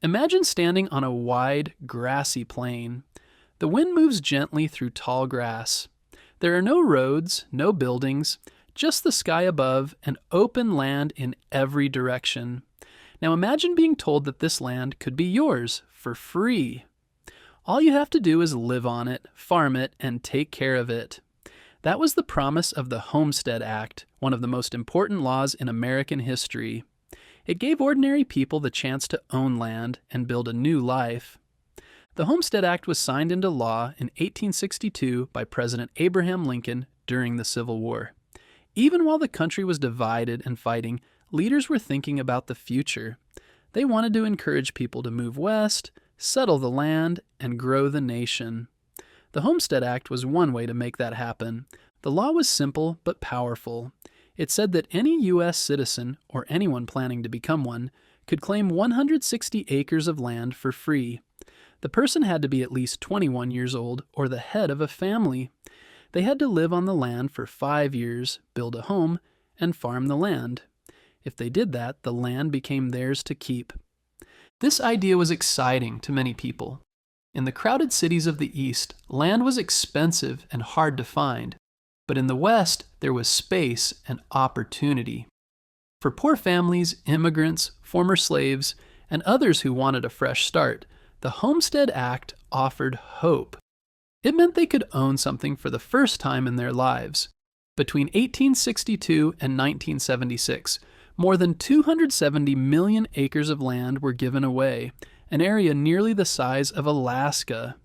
Imagine standing on a wide, grassy plain. The wind moves gently through tall grass. There are no roads, no buildings, just the sky above and open land in every direction. Now imagine being told that this land could be yours for free. All you have to do is live on it, farm it, and take care of it. That was the promise of the Homestead Act, one of the most important laws in American history. It gave ordinary people the chance to own land and build a new life. The Homestead Act was signed into law in 1862 by President Abraham Lincoln during the Civil War. Even while the country was divided and fighting, leaders were thinking about the future. They wanted to encourage people to move west, settle the land, and grow the nation. The Homestead Act was one way to make that happen. The law was simple but powerful. It said that any U.S. citizen, or anyone planning to become one, could claim 160 acres of land for free. The person had to be at least 21 years old or the head of a family. They had to live on the land for 5 years, build a home, and farm the land. If they did that, the land became theirs to keep. This idea was exciting to many people. In the crowded cities of the East, land was expensive and hard to find. But in the West, there was space and opportunity. For poor families, immigrants, former slaves, and others who wanted a fresh start, the Homestead Act offered hope. It meant they could own something for the first time in their lives. Between 1862 and 1976, more than 270 million acres of land were given away, an area nearly the size of Alaska.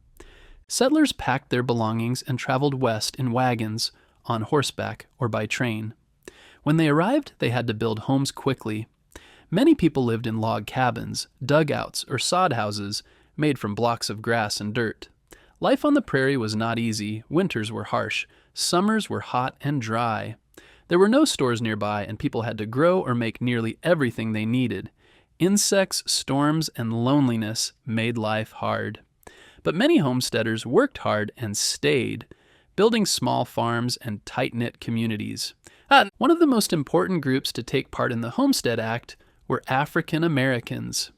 Settlers packed their belongings and traveled west in wagons, on horseback, or by train. When they arrived, they had to build homes quickly. Many people lived in log cabins, dugouts, or sod houses made from blocks of grass and dirt. Life on the prairie was not easy. Winters were harsh. Summers were hot and dry. There were no stores nearby, and people had to grow or make nearly everything they needed. Insects, storms, and loneliness made life hard. But many homesteaders worked hard and stayed, building small farms and tight-knit communities. One of the most important groups to take part in the Homestead Act were African Americans.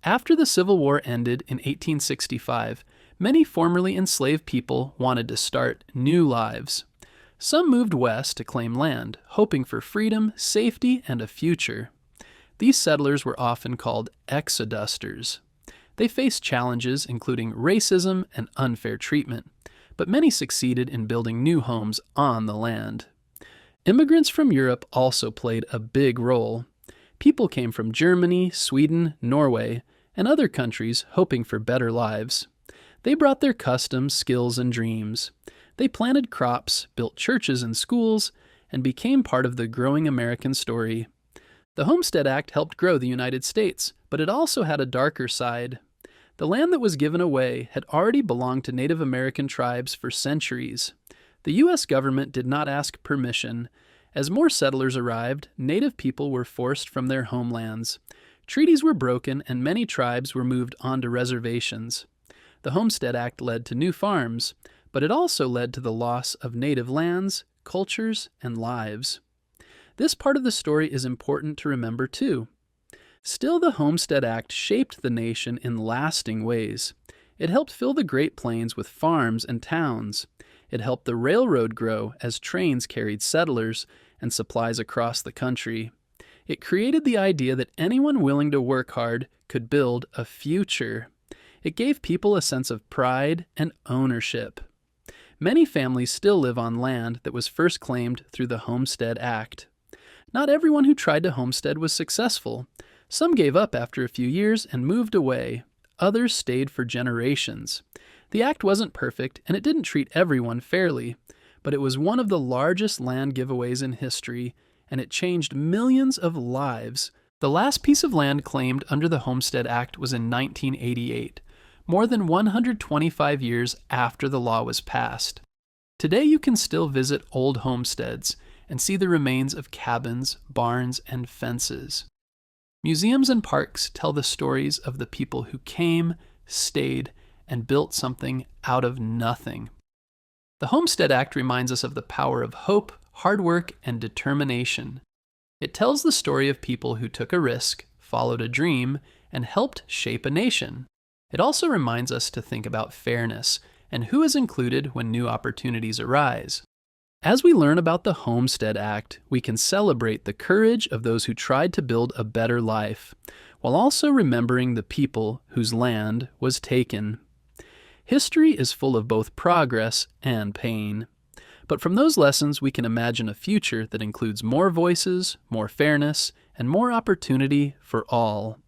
After the Civil War ended in 1865, many formerly enslaved people wanted to start new lives. Some moved west to claim land, hoping for freedom, safety, and a future. These settlers were often called exodusters. They faced challenges including racism and unfair treatment, but many succeeded in building new homes on the land. Immigrants from Europe also played a big role. People came from Germany, Sweden, Norway, and other countries hoping for better lives. They brought their customs, skills, and dreams. They planted crops, built churches and schools, and became part of the growing American story. The Homestead Act helped grow the United States, but it also had a darker side. The land that was given away had already belonged to Native American tribes for centuries. The U.S. government did not ask permission. As more settlers arrived, Native people were forced from their homelands. Treaties were broken, and many tribes were moved onto reservations. The Homestead Act led to new farms, but it also led to the loss of native lands, cultures, and lives. This part of the story is important to remember too. Still, the Homestead Act shaped the nation in lasting ways. It helped fill the Great Plains with farms and towns. It helped the railroad grow as trains carried settlers and supplies across the country. It created the idea that anyone willing to work hard could build a future. It gave people a sense of pride and ownership. Many families still live on land that was first claimed through the Homestead Act. Not everyone who tried to homestead was successful. Some gave up after a few years and moved away. Others stayed for generations. The act wasn't perfect, and it didn't treat everyone fairly, but it was one of the largest land giveaways in history, and it changed millions of lives. The last piece of land claimed under the Homestead Act was in 1988, more than 125 years after the law was passed. Today you can still visit old homesteads and see the remains of cabins, barns, and fences. Museums and parks tell the stories of the people who came, stayed, and built something out of nothing. The Homestead Act reminds us of the power of hope, hard work, and determination. It tells the story of people who took a risk, followed a dream, and helped shape a nation. It also reminds us to think about fairness and who is included when new opportunities arise. As we learn about the Homestead Act, we can celebrate the courage of those who tried to build a better life, while also remembering the people whose land was taken. History is full of both progress and pain. But from those lessons, we can imagine a future that includes more voices, more fairness, and more opportunity for all.